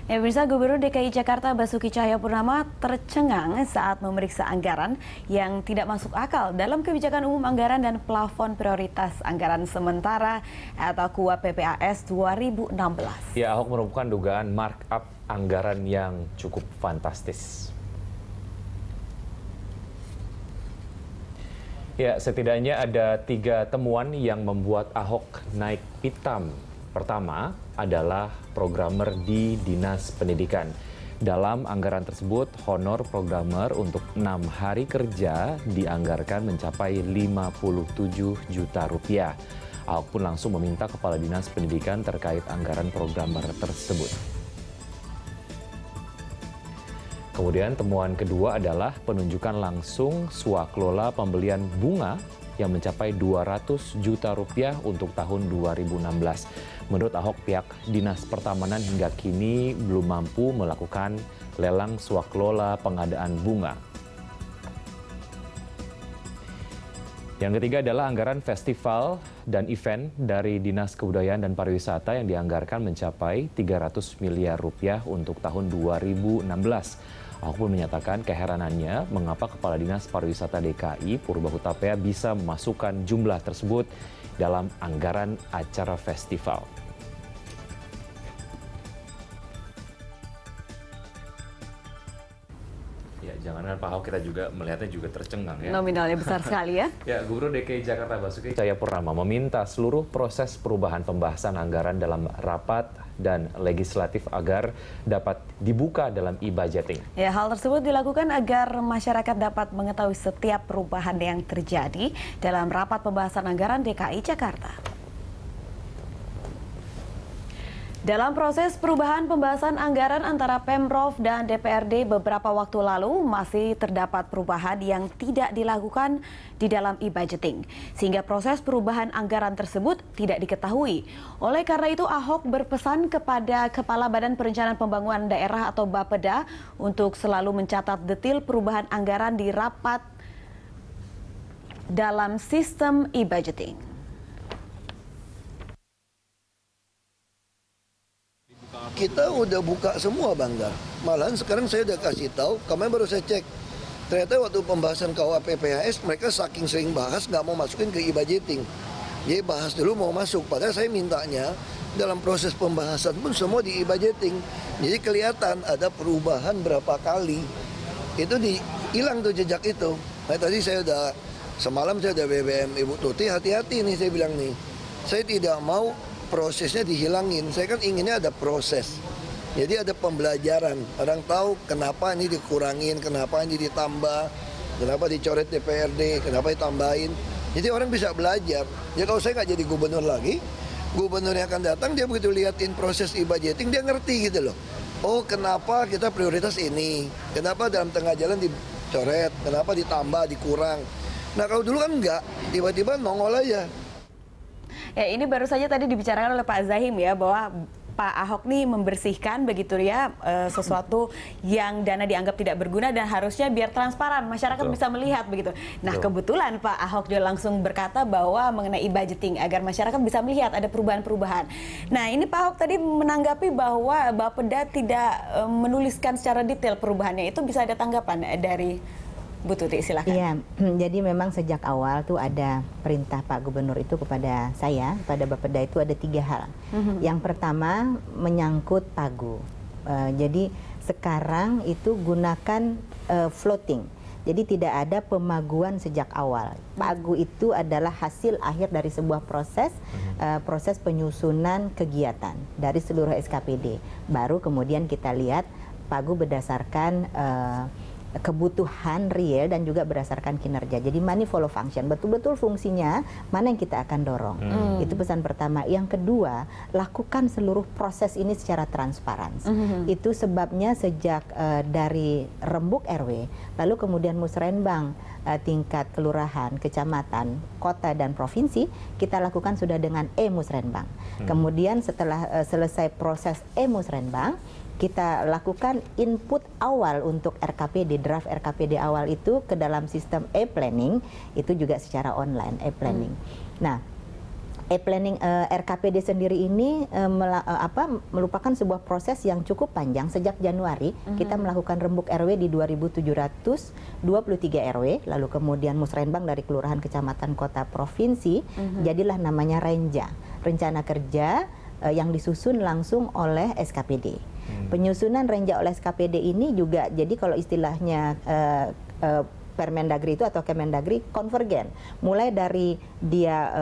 Ya, pemirsa, Gubernur DKI Jakarta Basuki Cahayapurnama tercengang saat memeriksa anggaran yang tidak masuk akal dalam kebijakan umum anggaran dan plafon prioritas anggaran sementara atau KUA PPAS 2016. Ya, Ahok merupakan dugaan markup anggaran yang cukup fantastis. Ya, setidaknya ada 3 temuan yang membuat Ahok naik pitam. Pertama adalah programmer di Dinas Pendidikan. Dalam anggaran tersebut, honor programmer untuk 6 hari kerja dianggarkan mencapai 57 juta rupiah. Ahok pun langsung meminta Kepala Dinas Pendidikan terkait anggaran programmer tersebut. Kemudian temuan kedua adalah penunjukan langsung swaklola pembelian bunga yang mencapai 200 juta rupiah untuk tahun 2016. Menurut Ahok, pihak Dinas Pertamanan hingga kini belum mampu melakukan lelang swaklola pengadaan bunga. Yang ketiga adalah anggaran festival dan event dari Dinas Kebudayaan dan Pariwisata yang dianggarkan mencapai 300 miliar rupiah untuk tahun 2016. Ahok pun menyatakan keheranannya mengapa Kepala Dinas Pariwisata DKI Purba Hutapea bisa memasukkan jumlah tersebut dalam anggaran acara festival. Ya, jangankan Pak Ahok, kita juga melihatnya juga tercengang ya. Nominalnya besar sekali ya. Ya, Gubernur DKI Jakarta Basuki Cahayapurnama meminta seluruh proses perubahan pembahasan anggaran dalam rapat dan legislatif agar dapat dibuka dalam e-budgeting. Ya, hal tersebut dilakukan agar masyarakat dapat mengetahui setiap perubahan yang terjadi dalam rapat pembahasan anggaran DKI Jakarta. Dalam proses perubahan pembahasan anggaran antara Pemprov dan DPRD beberapa waktu lalu masih terdapat perubahan yang tidak dilakukan di dalam e-budgeting, sehingga proses perubahan anggaran tersebut tidak diketahui. Oleh karena itu, Ahok berpesan kepada Kepala Badan Perencanaan Pembangunan Daerah atau Bapeda untuk selalu mencatat detail perubahan anggaran di rapat dalam sistem e-budgeting. Kita udah buka semua, Bangga. Malahan sekarang saya udah kasih tahu, kemarin baru saya cek. Ternyata waktu pembahasan KUA PPAS, mereka saking sering bahas nggak mau masukin ke e-budgeting. Jadi bahas dulu mau masuk, padahal saya mintanya dalam proses pembahasan pun semua di e-budgeting. Jadi kelihatan ada perubahan berapa kali. Itu hilang tuh jejak itu. Nah, tadi saya udah, semalam saya udah BBM Ibu Tuti, hati-hati nih saya bilang nih. Saya tidak mau prosesnya dihilangin, saya kan inginnya ada proses. Jadi ada pembelajaran, orang tahu kenapa ini dikurangin, kenapa ini ditambah, kenapa dicoret DPRD, kenapa ditambahin. Jadi orang bisa belajar. Ya kalau saya nggak jadi gubernur lagi, gubernur yang akan datang dia begitu liatin proses e-budgeting, dia ngerti gitu loh. Oh kenapa kita prioritas ini, kenapa dalam tengah jalan dicoret, kenapa ditambah, dikurang. Nah kalau dulu kan enggak, tiba-tiba nongol aja. Ya, ini baru saja tadi dibicarakan oleh Pak Zahim ya, bahwa Pak Ahok nih membersihkan begitu ya sesuatu yang dana dianggap tidak berguna dan harusnya biar transparan, masyarakat bisa melihat begitu. Nah, kebetulan Pak Ahok juga langsung berkata bahwa mengenai e-budgeting agar masyarakat bisa melihat ada perubahan-perubahan. Nah, ini Pak Ahok tadi menanggapi bahwa Bapeda tidak menuliskan secara detail perubahannya. Itu bisa ada tanggapan dari Bu Tuti, silakan. Iya, jadi memang sejak awal tuh ada perintah Pak Gubernur itu kepada saya, pada Bapeda itu ada 3 hal. Yang pertama menyangkut pagu. Jadi sekarang itu gunakan floating. Jadi tidak ada pemaguan sejak awal. Pagu itu adalah hasil akhir dari sebuah proses, proses penyusunan kegiatan dari seluruh SKPD. Baru kemudian kita lihat pagu berdasarkan kebutuhan real dan juga berdasarkan kinerja. Jadi money follow function, betul-betul fungsinya mana yang kita akan dorong. Itu pesan pertama. Yang kedua, lakukan seluruh proses ini secara transparan. Itu sebabnya sejak dari rembuk RW, lalu kemudian musrenbang tingkat kelurahan, kecamatan, kota dan provinsi, kita lakukan sudah dengan e-musrenbang. Kemudian setelah selesai proses e-musrenbang, kita lakukan input awal untuk RKPD, draft RKPD awal itu ke dalam sistem e-planning, itu juga secara online, e-planning. Nah, E-planning RKPD sendiri ini merupakan sebuah proses yang cukup panjang. Sejak Januari kita melakukan rembuk RW di 2.723 RW, lalu kemudian musrenbang dari kelurahan, kecamatan, kota, provinsi, jadilah namanya Renja, rencana kerja yang disusun langsung oleh SKPD. Penyusunan Renja oleh SKPD ini juga, jadi kalau istilahnya Permendagri itu atau Kemendagri konvergen, mulai dari dia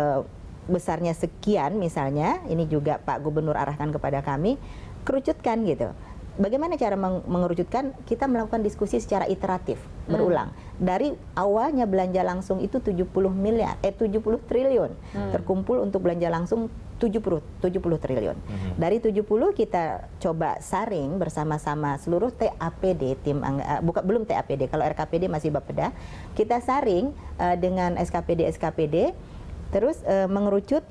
besarnya sekian misalnya, ini juga Pak Gubernur arahkan kepada kami, kerucutkan gitu. Bagaimana cara mengerucutkan? Kita melakukan diskusi secara iteratif, berulang. Dari awalnya belanja langsung itu 70 triliun, terkumpul untuk belanja langsung 70 triliun. Dari 70 kita coba saring bersama-sama seluruh TAPD, belum TAPD, kalau RKPD masih Bapeda, kita saring dengan SKPD, terus mengerucut,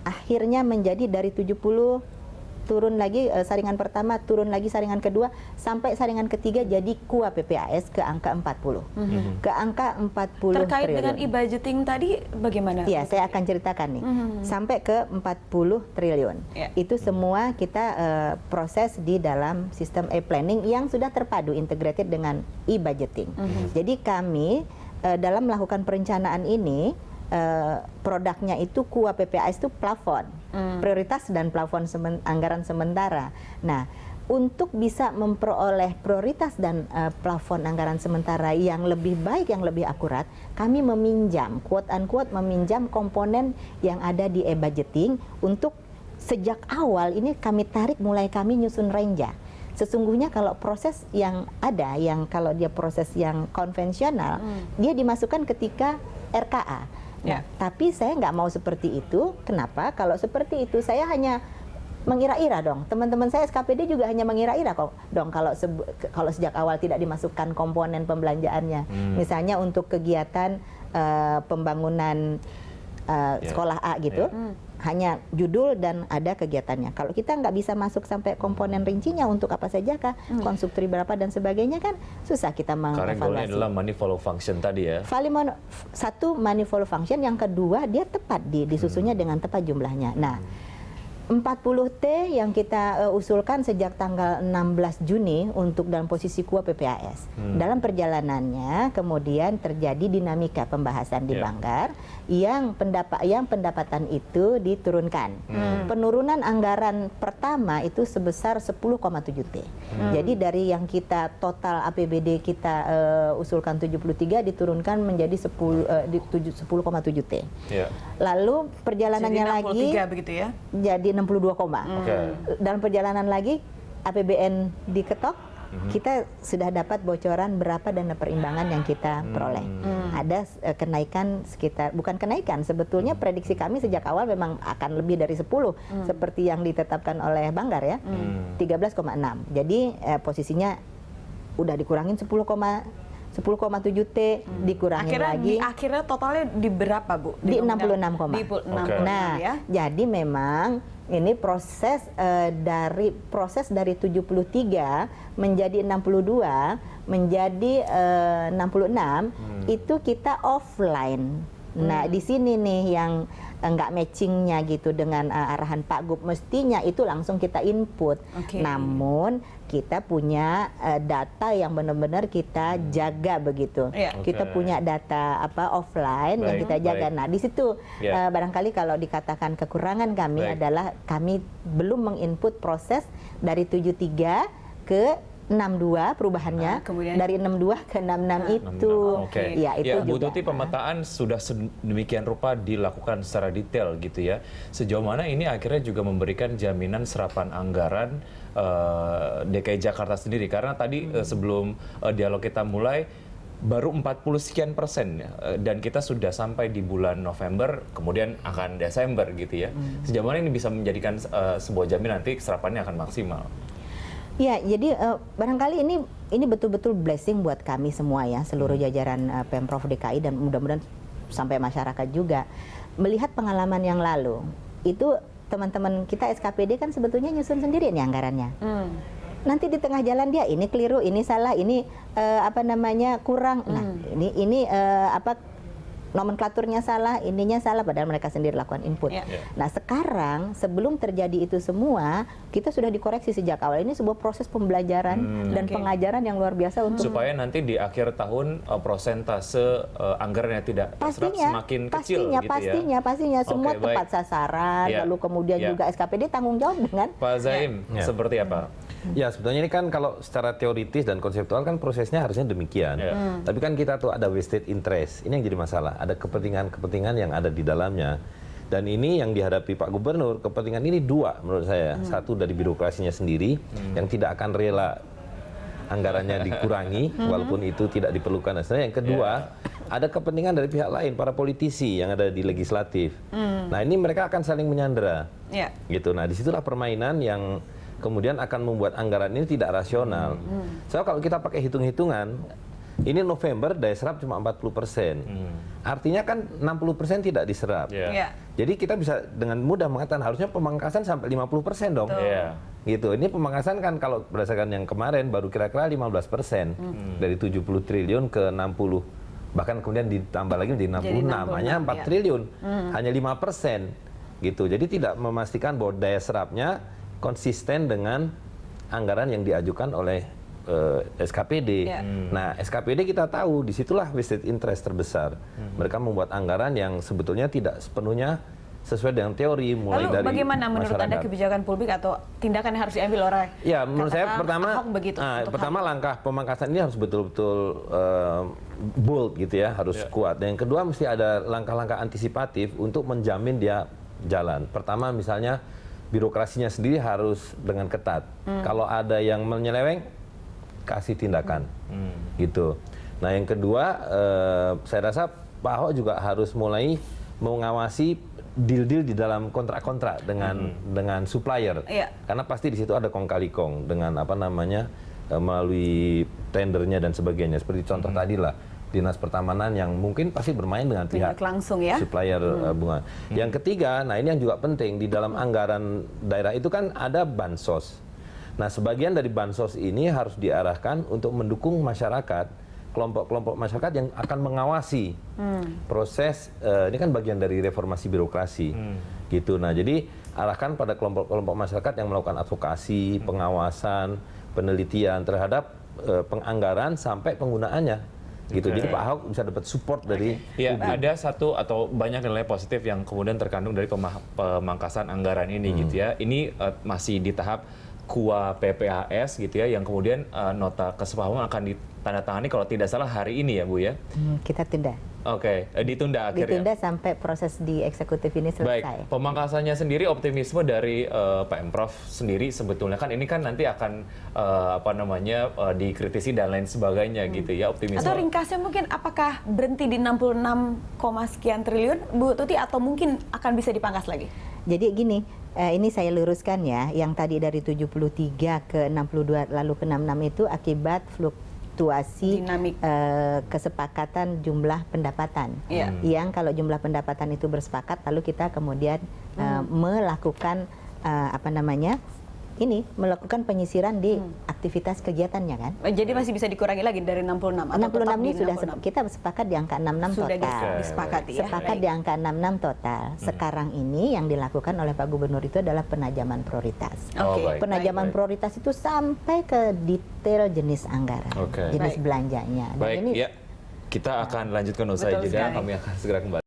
akhirnya menjadi dari 70 turun lagi saringan pertama, turun lagi saringan kedua, sampai saringan ketiga jadi KUA PPAS ke angka 40. Ke angka 40 Terkait triliun. dengan e-budgeting tadi bagaimana? Iya, saya akan ceritakan nih. Sampai ke 40 triliun. Ya. Itu semua kita proses di dalam sistem e-planning yang sudah terpadu, integrated dengan e-budgeting. Jadi kami dalam melakukan perencanaan ini, produknya itu KUA PPAS itu plafon, prioritas dan plafon anggaran sementara. Nah, untuk bisa memperoleh prioritas dan plafon anggaran sementara yang lebih baik, yang lebih akurat, kami meminjam, quote unquote meminjam komponen yang ada di e-budgeting untuk sejak awal ini kami tarik, mulai kami nyusun Renja. Sesungguhnya kalau proses yang ada, yang kalau dia proses yang konvensional, dia dimasukkan ketika RKA. Nah, tapi saya nggak mau seperti itu. Kenapa? Kalau seperti itu saya hanya mengira-ira dong. Teman-teman saya SKPD juga hanya mengira-ira kok dong kalau sejak awal tidak dimasukkan komponen pembelanjaannya. Misalnya untuk kegiatan pembangunan sekolah A gitu. Hanya judul dan ada kegiatannya. Kalau kita nggak bisa masuk sampai komponen rincinya untuk apa saja kah, konstruksi berapa dan sebagainya, kan susah kita mengevaluasi. Karena goalnya adalah money follow function tadi ya. Satu, money follow function, yang kedua dia tepat disusunnya dengan tepat jumlahnya. Nah, 40T yang kita usulkan sejak tanggal 16 Juni untuk dalam posisi KUA PPAS. Dalam perjalanannya kemudian terjadi dinamika pembahasan di Banggar yang pendapatan itu diturunkan. Penurunan anggaran pertama itu sebesar 10,7 T. Jadi dari yang kita total APBD kita usulkan 73 diturunkan menjadi 10,7 T. Lalu perjalanannya jadi 63 lagi begitu ya. Jadi 62, dalam perjalanan lagi APBN diketok, kita sudah dapat bocoran berapa dana perimbangan yang kita peroleh. Ada kenaikan sekitar, bukan kenaikan, sebetulnya prediksi kami sejak awal memang akan lebih dari 10, seperti yang ditetapkan oleh Banggar ya, 13,6. Jadi posisinya udah dikurangin 10,7 T, dikurangin lagi. Akhirnya totalnya di berapa, Bu? Di 66, Di 66 Nah, ya. jadi memang ini proses dari 73 menjadi 62 menjadi 66 itu kita offline. Nah, di sini nih yang nggak matchingnya gitu dengan arahan Pak Gub. Mestinya itu langsung kita input. Namun kita punya data yang benar-benar kita jaga begitu. Kita punya data offline yang kita jaga. Nah, di situ barangkali kalau dikatakan kekurangan kami adalah kami belum menginput proses dari 73 ke 62 perubahannya, dari 62 ke 66 itu. Ya, itu Bu juga. Tuti, pemetaan sudah sedemikian rupa dilakukan secara detail gitu ya. Sejauh mana ini akhirnya juga memberikan jaminan serapan anggaran DKI Jakarta sendiri? Karena tadi sebelum dialog kita mulai baru 40 sekian persen dan kita sudah sampai di bulan November, kemudian akan Desember gitu ya. Sejauh mana ini bisa menjadikan sebuah jaminan nanti serapannya akan maksimal? Ya, jadi barangkali ini betul-betul blessing buat kami semua ya, seluruh jajaran Pemprov DKI dan mudah-mudahan sampai masyarakat juga. Melihat pengalaman yang lalu, itu teman-teman kita SKPD kan sebetulnya nyusun sendiri nih anggarannya. Nanti di tengah jalan dia ini keliru, ini salah, ini kurang. Nah, ini nomenklaturnya salah, ininya salah, padahal mereka sendiri lakukan input. Ya. Nah sekarang sebelum terjadi itu semua, kita sudah dikoreksi sejak awal. Ini sebuah proses pembelajaran dan Oke. pengajaran yang luar biasa untuk Supaya nanti di akhir tahun persentase anggaran yang tidak terserap semakin kecil gitu ya. pastinya semua Oke, baik. tepat sasaran, Ya. lalu kemudian Ya. juga SKPD tanggung jawab dengan Pak Zaim, Ya. seperti apa? Ya sebetulnya ini kan kalau secara teoritis dan konseptual kan prosesnya harusnya demikian. Ya. Tapi kan kita tuh ada vested interest. Ini yang jadi masalah. Ada kepentingan-kepentingan yang ada di dalamnya. Dan ini yang dihadapi Pak Gubernur, kepentingan ini dua menurut saya. Satu dari birokrasinya sendiri yang tidak akan rela anggarannya dikurangi walaupun itu tidak diperlukan. Nah, yang kedua, ada kepentingan dari pihak lain, para politisi yang ada di legislatif. Nah, ini mereka akan saling menyandera. Ya. Gitu. Nah, disitulah permainan yang kemudian akan membuat anggaran ini tidak rasional. So kalau kita pakai hitung-hitungan, ini November daya serap cuma 40%. Artinya kan 60% tidak diserap. Ya. Ya. Jadi kita bisa dengan mudah mengatakan harusnya pemangkasan sampai 50% dong. Iya. Gitu. Ini pemangkasan kan kalau berdasarkan yang kemarin baru kira-kira 15% dari 70 triliun ke 60. Bahkan kemudian ditambah lagi menjadi 66, hanya 4 ya. triliun. Hanya 5%. Gitu. Jadi tidak memastikan bahwa daya serapnya konsisten dengan anggaran yang diajukan oleh SKPD. Ya. Nah, SKPD kita tahu disitulah vested interest terbesar. Mereka membuat anggaran yang sebetulnya tidak sepenuhnya sesuai dengan teori mulai Lalu dari bagaimana menurut Anda masyarakat. kebijakan publik atau tindakan yang harus diambil oleh Ya, menurut saya katakan pertama, Ahok begitu untuk pertama hal ini? langkah pemangkasan ini harus betul-betul bold gitu ya, harus kuat. Dan yang kedua mesti ada langkah-langkah antisipatif untuk menjamin dia jalan. Pertama misalnya birokrasinya sendiri harus dengan ketat. Kalau ada yang menyeleweng, kasih tindakan, gitu. Nah yang kedua, saya rasa Pak Ahok juga harus mulai mengawasi deal-deal di dalam kontrak-kontrak dengan supplier, Iya. karena pasti di situ ada kong kali kong dengan apa namanya melalui tendernya dan sebagainya. Seperti contoh tadi lah dinas pertamanan yang mungkin pasti bermain dengan pihak langsung ya. supplier bunga. Yang ketiga, nah ini yang juga penting di dalam anggaran daerah itu kan ada bansos. Nah sebagian dari bansos ini harus diarahkan untuk mendukung masyarakat, kelompok-kelompok masyarakat yang akan mengawasi proses ini kan bagian dari reformasi birokrasi gitu. Nah jadi arahkan pada kelompok-kelompok masyarakat yang melakukan advokasi, pengawasan, penelitian terhadap penganggaran sampai penggunaannya gitu. Jadi Pak Ahok bisa dapat support dari Ya, ada satu atau banyak nilai positif yang kemudian terkandung dari pemangkasan anggaran ini gitu ya. Ini masih di tahap KUA PPAS gitu ya, yang kemudian nota kesepahaman akan ditandatangani kalau tidak salah hari ini ya Bu ya. kita tunda. Oke, ditunda akhirnya. Ditunda sampai proses di eksekutif ini selesai. Baik, pemangkasannya sendiri optimisme dari Pemprov sendiri sebetulnya kan ini kan nanti akan dikritisi dan lain sebagainya gitu ya, optimisme. Atau ringkasnya mungkin apakah berhenti di 66, sekian triliun Bu Tuti atau mungkin akan bisa dipangkas lagi? Jadi gini, ini saya luruskan ya, yang tadi dari 73 ke 62 lalu ke 66 itu akibat fluktuasi Dinamik. kesepakatan jumlah pendapatan. Iya. Yang kalau jumlah pendapatan itu bersepakat, lalu kita kemudian melakukan melakukan penyisiran di aktivitas kegiatannya kan. Jadi masih bisa dikurangi lagi dari 66 atau 66 tetap ini di sudah 66? kita sepakat di angka 66 Sudah total. disepakati ya. Sepakat Baik. di angka 66 total. Sekarang ini yang dilakukan oleh Pak Gubernur itu adalah penajaman prioritas. Oh, Oke. baik. Penajaman Baik. prioritas itu sampai ke detail jenis anggaran, Oke. jenis Baik. belanjanya. Dan Baik, ini ya. Kita akan lanjutkan usai Betul jeda, sekali. kami akan segera kembali.